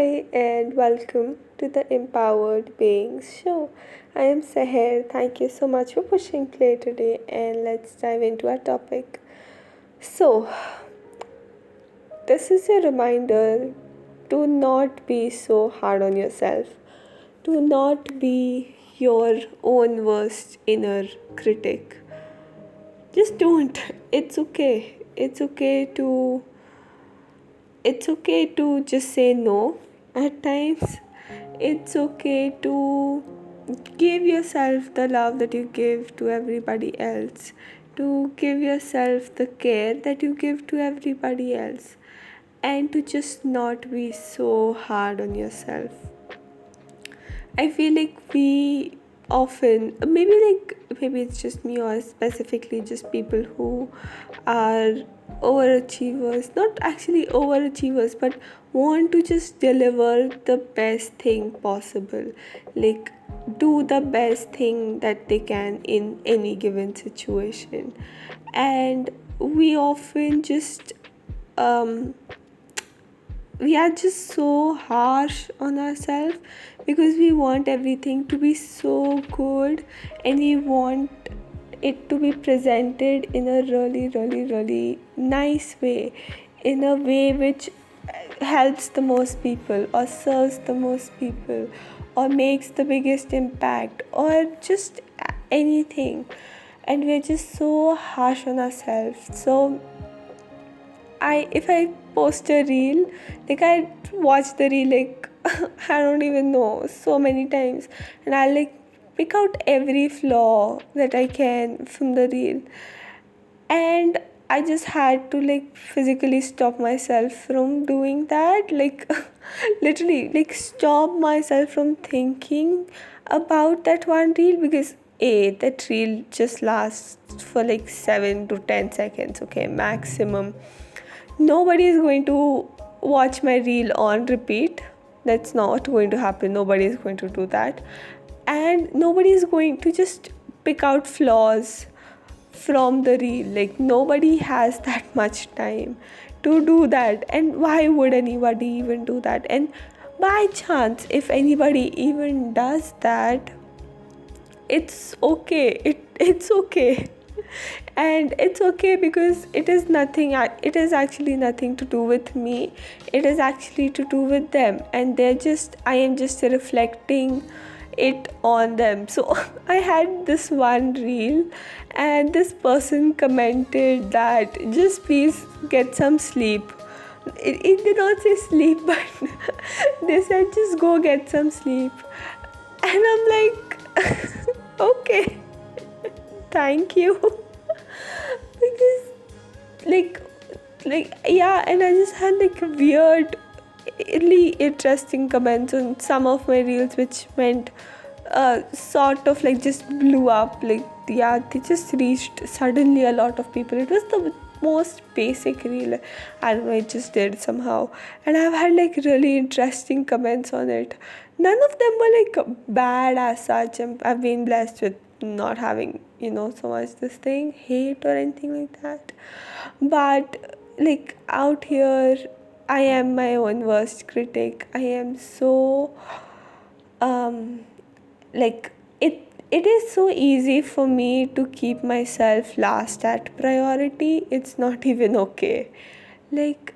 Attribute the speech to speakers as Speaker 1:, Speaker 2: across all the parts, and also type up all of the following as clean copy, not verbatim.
Speaker 1: Hi, and welcome to the Empowered Beings Show. I am Seher. Thank you so much for pushing play today, and let's dive into our topic. So, this is a reminder to not be so hard on yourself, to not be your own worst inner critic. Just don't. It's okay. It's okay to just say no at times. It's okay to give yourself the love that you give to everybody else, to give yourself the care that you give to everybody else, and to just not be so hard on yourself. I feel like we often, maybe it's just me or specifically just people who are overachievers, not actually overachievers, but want to just deliver the best thing possible. Like, do the best thing that they can in any given situation. And we often just um, we are just so harsh on ourselves because we want everything to be so good, and we want it to be presented in a really, really, really nice way, in a way which helps the most people or serves the most people or makes the biggest impact or just anything. And we're just so harsh on ourselves. So if I post a reel, like I watch the reel like I don't even know so many times, and I like pick out every flaw that I can from the reel, and I just had to like physically stop myself from doing that, like literally like stop myself from thinking about that one reel because that reel just lasts for like 7 to 10 seconds, okay, maximum. Nobody is going to watch my reel on repeat. That's not going to happen. Nobody is going to do that. And nobody is going to just pick out flaws from the reel. Like, nobody has that much time to do that. And why would anybody even do that? And by chance, if anybody even does that, it's okay. It's okay. And it's okay because it is actually nothing to do with me. It is actually to do with them, and I am just reflecting it on them. So I had this one reel, and this person commented that just please get some sleep. It did not say sleep, but they said just go get some sleep. And I'm like, okay, thank you. Because like yeah, and I just had like weird, really interesting comments on some of my reels, which meant sort of like just blew up. Like, yeah, they just reached suddenly a lot of people. It was the most basic reel. I don't know, it just did somehow. And I've had like really interesting comments on it. None of them were like bad as such. I've been blessed with not having, so much this thing, hate or anything like that. But like out here, I am my own worst critic. I am so um like it is so easy for me to keep myself last at priority. It's not even okay. Like,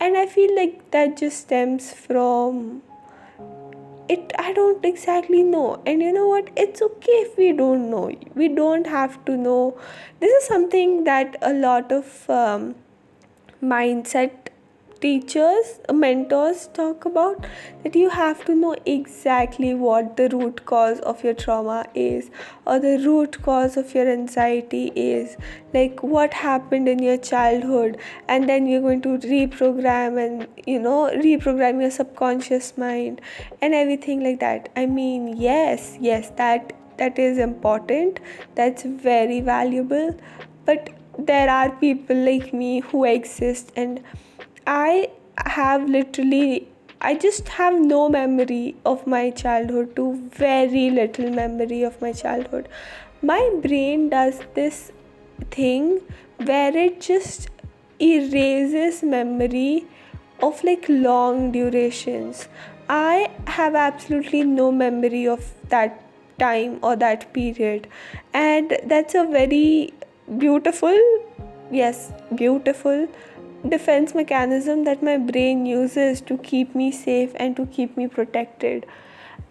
Speaker 1: and I feel like that just stems from it. I don't exactly know, and you know what, it's okay if we don't know. We don't have to know. This is something that a lot of mindset teachers, mentors talk about, that you have to know exactly what the root cause of your trauma is, or the root cause of your anxiety is, like what happened in your childhood, and then you're going to reprogram and reprogram your subconscious mind and everything like that. I mean, yes, that is important, that's very valuable, but there are people like me who exist, and I have literally, I just have no memory of my childhood to very little memory of my childhood. My brain does this thing where it just erases memory of like long durations. I have absolutely no memory of that time or that period, and that's a very beautiful, yes, beautiful defense mechanism that my brain uses to keep me safe and to keep me protected.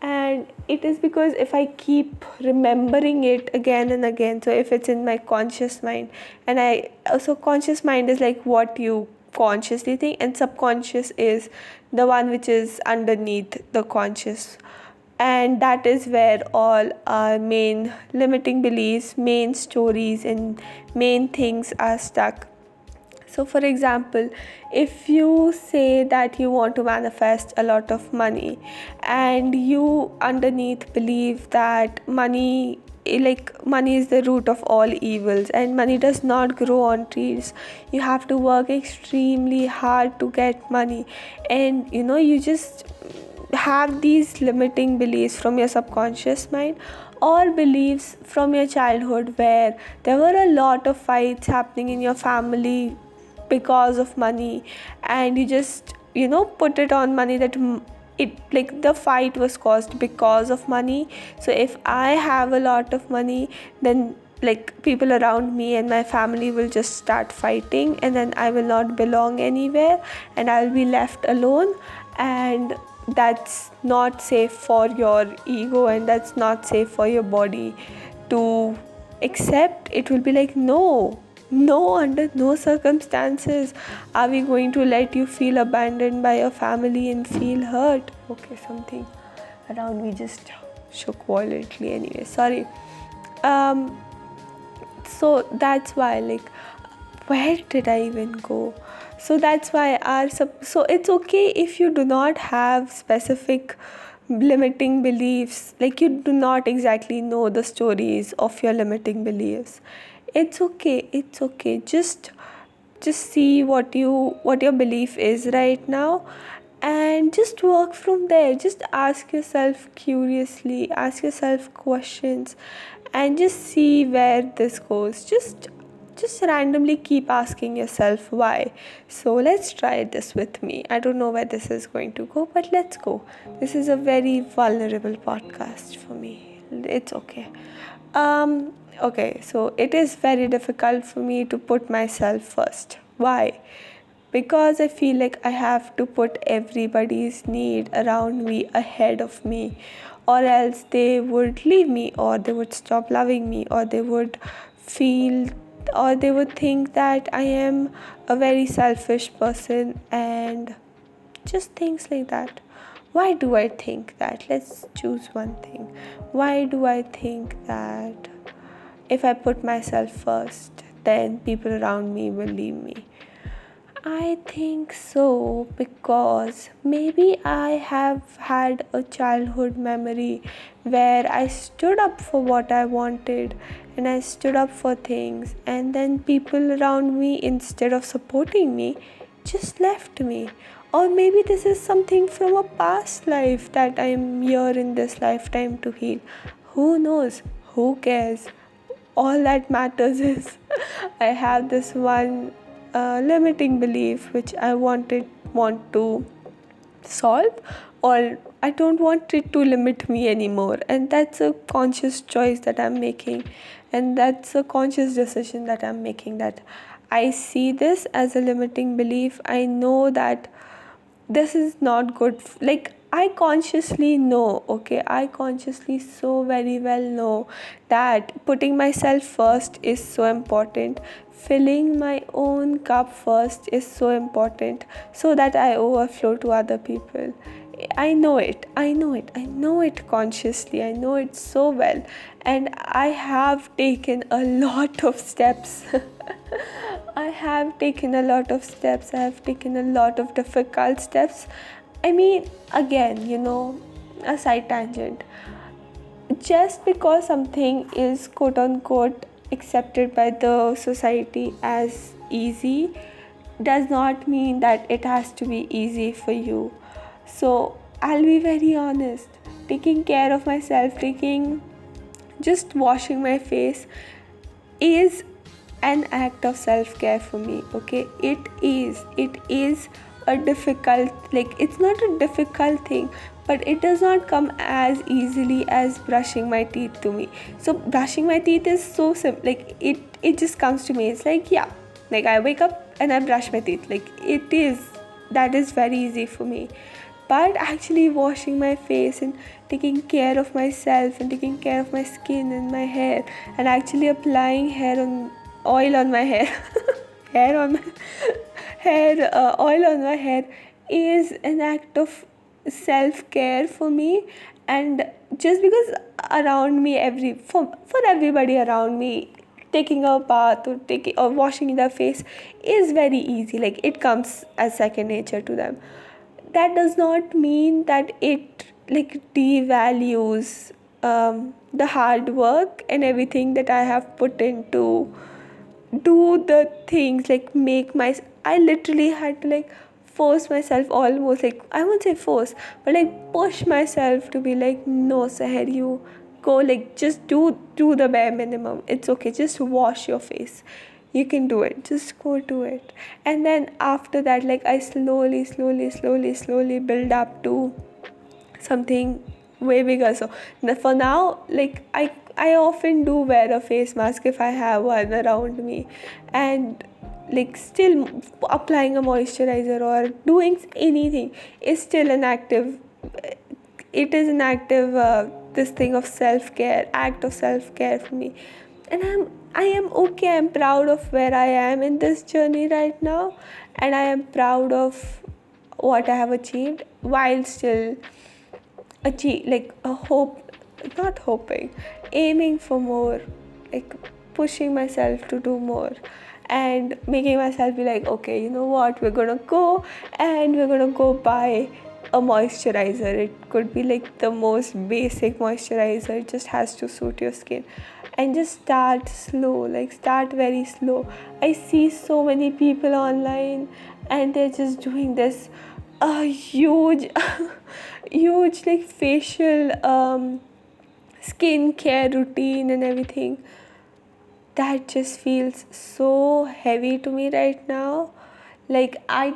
Speaker 1: And it is because if I keep remembering it again and again, so if it's in my conscious mind, and I also, conscious mind is like what you consciously think, and subconscious is the one which is underneath the conscious, and that is where all our main limiting beliefs, main stories, and main things are stuck. So, for example, if you say that you want to manifest a lot of money, and you underneath believe that money, like money is the root of all evils, and money does not grow on trees, you have to work extremely hard to get money, and you just have these limiting beliefs from your subconscious mind, or beliefs from your childhood where there were a lot of fights happening in your family because of money, and you just put it on money, that it, like, the fight was caused because of money. So if I have a lot of money, then like people around me and my family will just start fighting, and then I will not belong anywhere, and I'll be left alone, and that's not safe for your ego, and that's not safe for your body to accept. It will be like, no, under no circumstances are we going to let you feel abandoned by your family and feel hurt. Okay, something around me just shook violently. Anyway, sorry. So that's why, like, where did I even go? So that's why so it's okay if you do not have specific limiting beliefs, like you do not exactly know the stories of your limiting beliefs. It's okay. Just see what your belief is right now, and just work from there. Just ask yourself curiously, ask yourself questions, and just see where this goes. Just randomly keep asking yourself why. So let's try this with me. I don't know where this is going to go, but let's go. This is a very vulnerable podcast for me. It's okay. Okay, so it is very difficult for me to put myself first. Why? Because I feel like I have to put everybody's need around me ahead of me, or else they would leave me, or they would stop loving me, or they would feel, or they would think that I am a very selfish person, and just things like that. Why do I think that? Let's choose one thing. Why do I think that if I put myself first, then people around me will leave me? I think so because maybe I have had a childhood memory where I stood up for what I wanted, and I stood up for things, and then people around me, instead of supporting me, just left me. Or maybe this is something from a past life that I am here in this lifetime to heal. Who knows? Who cares? All that matters is I have this one limiting belief which I want to solve, or I don't want it to limit me anymore, and that's a conscious choice that I'm making, and that's a conscious decision that I'm making, that I see this as a limiting belief. I know that this is not good. Like, I consciously know, okay, I consciously so very well know that putting myself first is so important. Filling my own cup first is so important, so that I overflow to other people. I know it consciously. I know it so well, and I have taken a lot of steps. I have taken a lot of steps. I have taken a lot of difficult steps. I mean, again, a side tangent. Just because something is quote unquote accepted by the society as easy does not mean that it has to be easy for you. So I'll be very honest. Taking care of myself, just washing my face is an act of self-care for me. Okay, it is a difficult, like it's not a difficult thing, but it does not come as easily as brushing my teeth to me. So brushing my teeth is so simple, like it just comes to me. It's like, yeah, like I wake up and I brush my teeth, like that is very easy for me. But actually washing my face and taking care of myself and taking care of my skin and my hair, and actually applying oil on my hair hair on my hair oil on my hair is an act of self-care for me. And just because around me, for everybody around me, taking a bath or washing their face is very easy, like it comes as second nature to them. That does not mean that it like devalues the hard work and everything that I have put into do the things, like make my I literally had to like force myself, almost, like I won't say force, but like push myself to be like, no Seher, you go, like just do the bare minimum. It's okay, just wash your face, you can do it, just go do it. And then after that, like I slowly build up to something way bigger. So for now, like I often do wear a face mask if I have one around me, and like still applying a moisturizer or doing anything is still an active, it is an active this thing of self-care, act of self-care for me. And I am okay, I'm proud of where I am in this journey right now, and I am proud of what I have achieved, while still achieve, like a hope, not hoping, aiming for more, like pushing myself to do more, and making myself be like, okay, you know what, we're gonna go and we're gonna go buy a moisturizer. It could be like the most basic moisturizer, it just has to suit your skin, and just start slow, like start very slow. I see so many people online and they're just doing this huge huge like facial skin care routine and everything. That just feels so heavy to me right now. Like I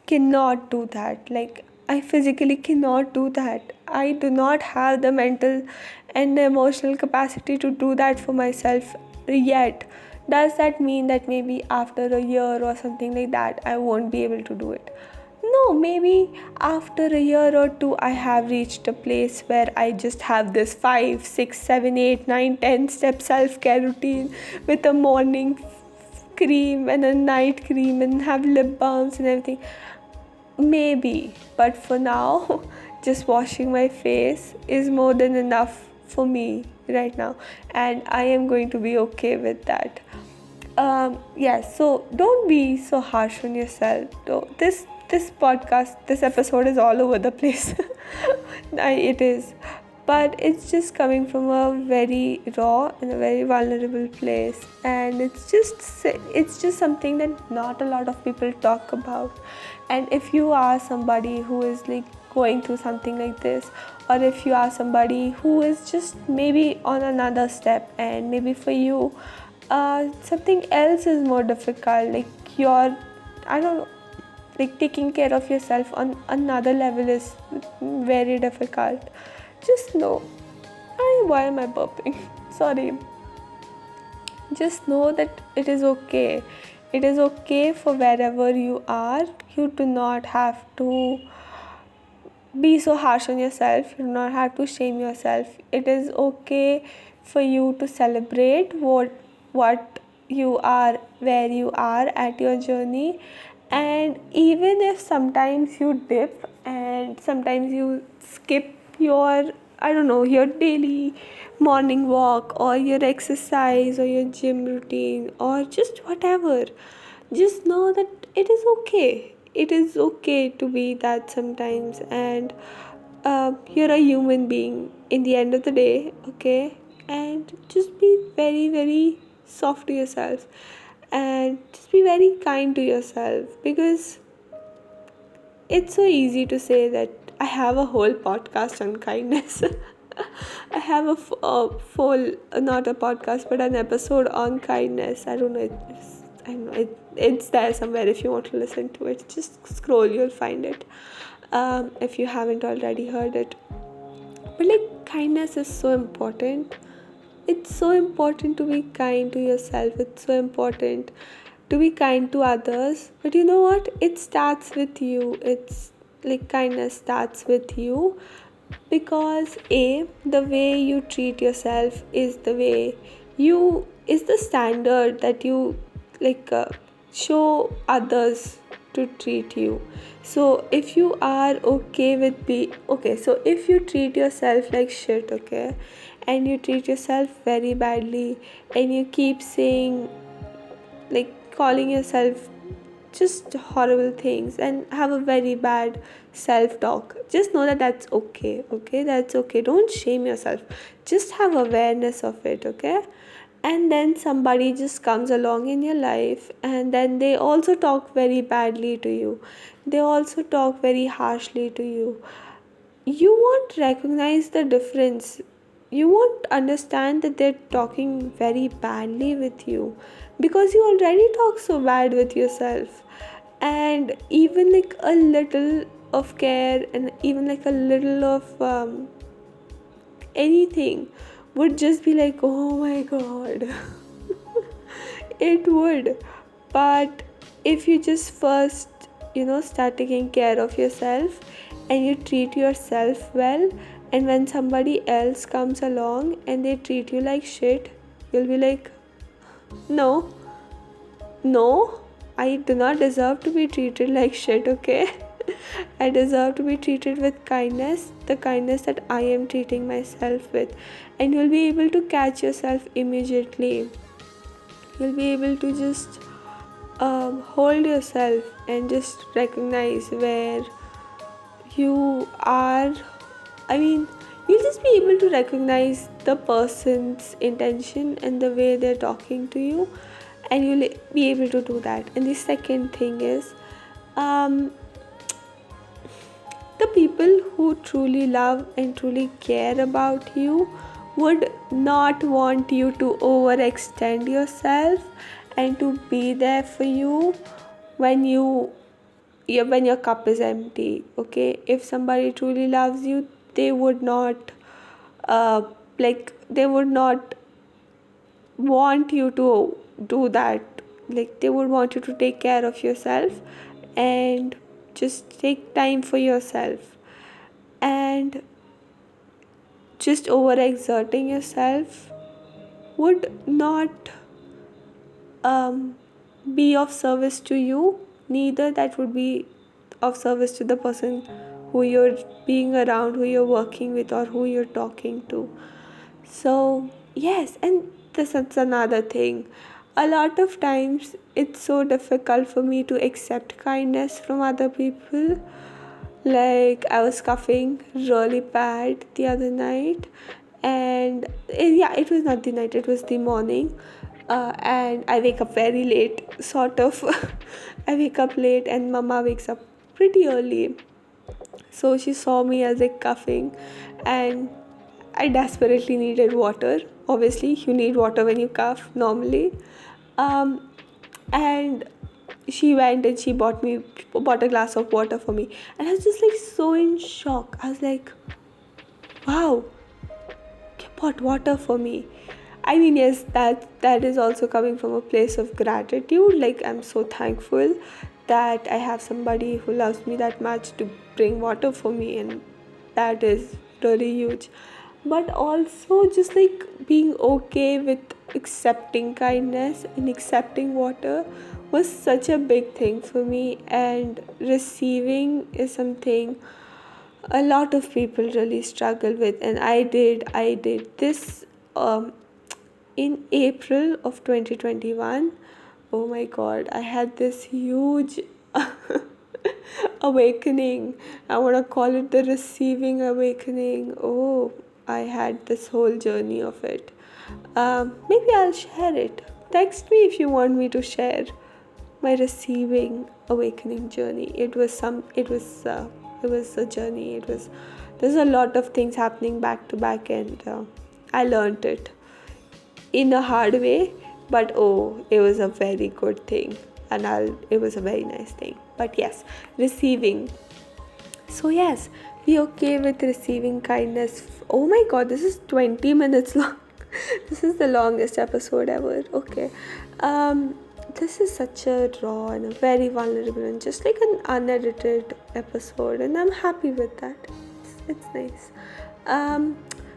Speaker 1: cannot do that. Like I physically cannot do that. I do not have the mental and the emotional capacity to do that for myself yet. Does that mean that maybe after a year or something like that I won't be able to do it? No, maybe after a year or two I have reached a place where I just have this 5, 6, 7, 8, 9, 10 step self-care routine with a morning cream and a night cream and have lip balms and everything. Maybe, but for now, just washing my face is more than enough for me right now, and I am going to be okay with that. Yes, so don't be so harsh on yourself. This podcast, this episode is all over the place. It is, but it's just coming from a very raw and a very vulnerable place, and it's just something that not a lot of people talk about. And if you are somebody who is like going through something like this, or if you are somebody who is just maybe on another step, and maybe for you something else is more difficult, like your, I don't know, like taking care of yourself on another level is very difficult, just know, why am I burping? Sorry. Just know that it is okay. It is okay for wherever you are. You do not have to be so harsh on yourself. You do not have to shame yourself. It is okay for you to celebrate what you are, where you are at your journey. And even if sometimes you dip and sometimes you skip your, I don't know, your daily morning walk or your exercise or your gym routine or just whatever, just know that it is okay. It is okay to be that sometimes, and you're a human being in the end of the day, okay? And just be very, very soft to yourself, and just be very kind to yourself, because it's so easy to say that I have a whole podcast on kindness. I have a full, not a podcast, but an episode on kindness. I don't know. I don't know. It's there somewhere. If you want to listen to it, just scroll, you'll find it, if you haven't already heard it. But like, kindness is so important. It's so important to be kind to yourself. It's so important to be kind to others. But you know what? It starts with you. It's like, kindness starts with you, because the way you treat yourself is the way you is the standard that you, like, show others to treat you. So if you are okay with be okay, so if you treat yourself like shit, okay, and you treat yourself very badly, and you keep saying, like, calling yourself just horrible things and have a very bad self talk, just know that that's okay. Okay, that's okay, don't shame yourself, just have awareness of it. Okay, and then somebody just comes along in your life, and then they also talk very badly to you, they also talk very harshly to you. You won't recognize the difference, you won't understand that they're talking very badly with you, because you already talk so bad with yourself. And even like a little of care, and even like a little of anything would just be like, oh my god. It would. But if you just first, start taking care of yourself, and you treat yourself well, and when somebody else comes along and they treat you like shit, you'll be like, no, no, I do not deserve to be treated like shit. Okay. I deserve to be treated with kindness, the kindness that I am treating myself with. And you'll be able to catch yourself immediately. You'll be able to just hold yourself and just recognize where you are. I mean, you'll just be able to recognize the person's intention and the way they're talking to you, and you'll be able to do that. And the second thing is, the people who truly love and truly care about you would not want you to overextend yourself, and to be there for you when when your cup is empty. Okay, if somebody truly loves you, they would not uh, they would not want you to do that. Like, they would want you to take care of yourself and just take time for yourself. And just overexerting yourself would not um, be of service to you, neither that would be of service to the person who you're being around, who you're working with, or who you're talking to. So, yes, and this is another thing. A lot of times it's so difficult for me to accept kindness from other people. Like, I was coughing really bad the other night, and yeah, it was not the night, it was the morning. And I wake up very late, sort of. I wake up late, and mama wakes up pretty early. So she saw me as like coughing, and I desperately needed water. Obviously, you need water when you cough normally. Um, and she went and she bought a glass of water for me, and I was just like so in shock. I was like, wow, you bought water for me. I mean, yes, that is also coming from a place of gratitude. Like, I'm so thankful that I have somebody who loves me that much to bring water for me, and that is really huge. But also, just like being okay with accepting kindness and accepting water was such a big thing for me. And receiving is something a lot of people really struggle with, and I did this um, in April of 2021. Oh my god, I had this huge awakening. I want to call it the receiving awakening. Oh, I had this whole journey of it. Maybe I'll share it. Text me if you want me to share my receiving awakening journey. It was a journey. There's a lot of things happening back to back, and I learned it in a hard way, but oh, it was a very good thing. and it was a very nice thing. But yes, receiving. So yes, be okay with receiving kindness. Oh my god, this is 20 minutes long. This is the longest episode ever. Okay. This is such a raw and a very vulnerable and just like an unedited episode, and I'm happy with that. It's nice. Um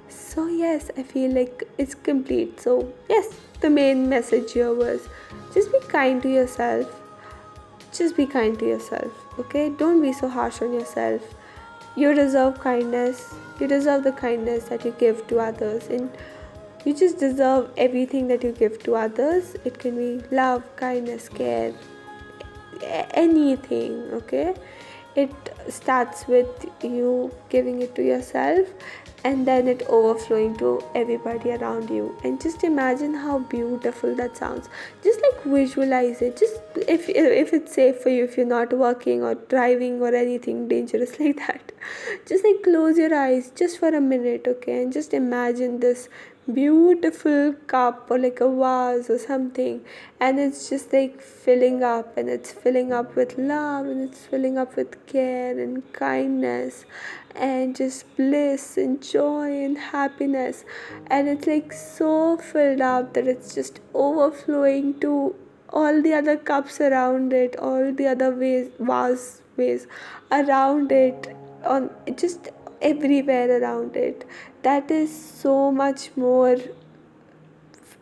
Speaker 1: so yes, I feel like it's complete. So yes, the main message here was just be kind to yourself. Just be kind to yourself, okay? Don't be so harsh on yourself. You deserve kindness. You deserve the kindness that you give to others, and you just deserve everything that you give to others. It can be love, kindness, care, anything, okay? It starts with you giving it to yourself, and then it overflowing to everybody around you. And just imagine how beautiful that sounds. Just like visualize it. Just if it's safe for you, if you're not working or driving or anything dangerous like that, just like close your eyes just for a minute, okay? And just imagine this beautiful cup or like a vase or something, and it's just like filling up, and it's filling up with love, and it's filling up with care and kindness and just bliss and joy and happiness, and it's like so filled up that it's just overflowing to all the other cups around it, all the other ways around it, on just everywhere around it. That is so much more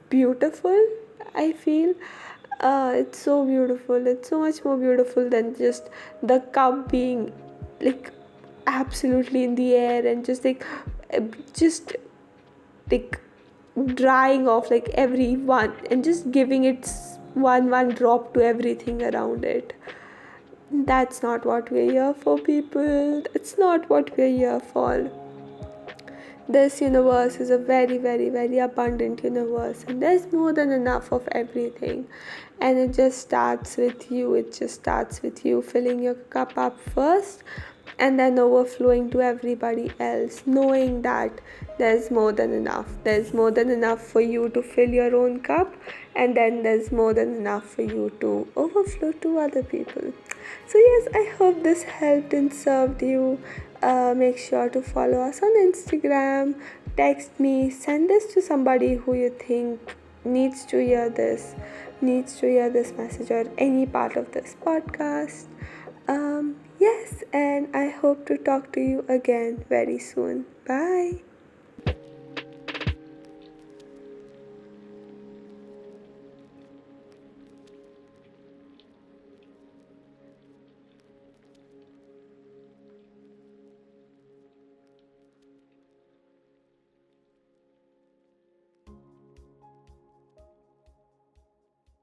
Speaker 1: beautiful, I feel. It's so beautiful. It's so much more beautiful than just the cup being like absolutely in the air and uh, just like drying off like every one and just giving it one drop to everything around it. That's not what we're here for, people. It's not what we're here for. This universe is a very, very, very abundant universe, and there's more than enough of everything. And it just starts with you. It just starts with you filling your cup up first and then overflowing to everybody else, knowing that there's more than enough. There's more than enough for you to fill your own cup, and then there's more than enough for you to overflow to other people. So, yes, I hope this helped and served you. Make sure to follow us on Instagram, text me, send this to somebody who you think needs to hear this message or any part of this podcast. Yes, and I hope to talk to you again very soon. Bye.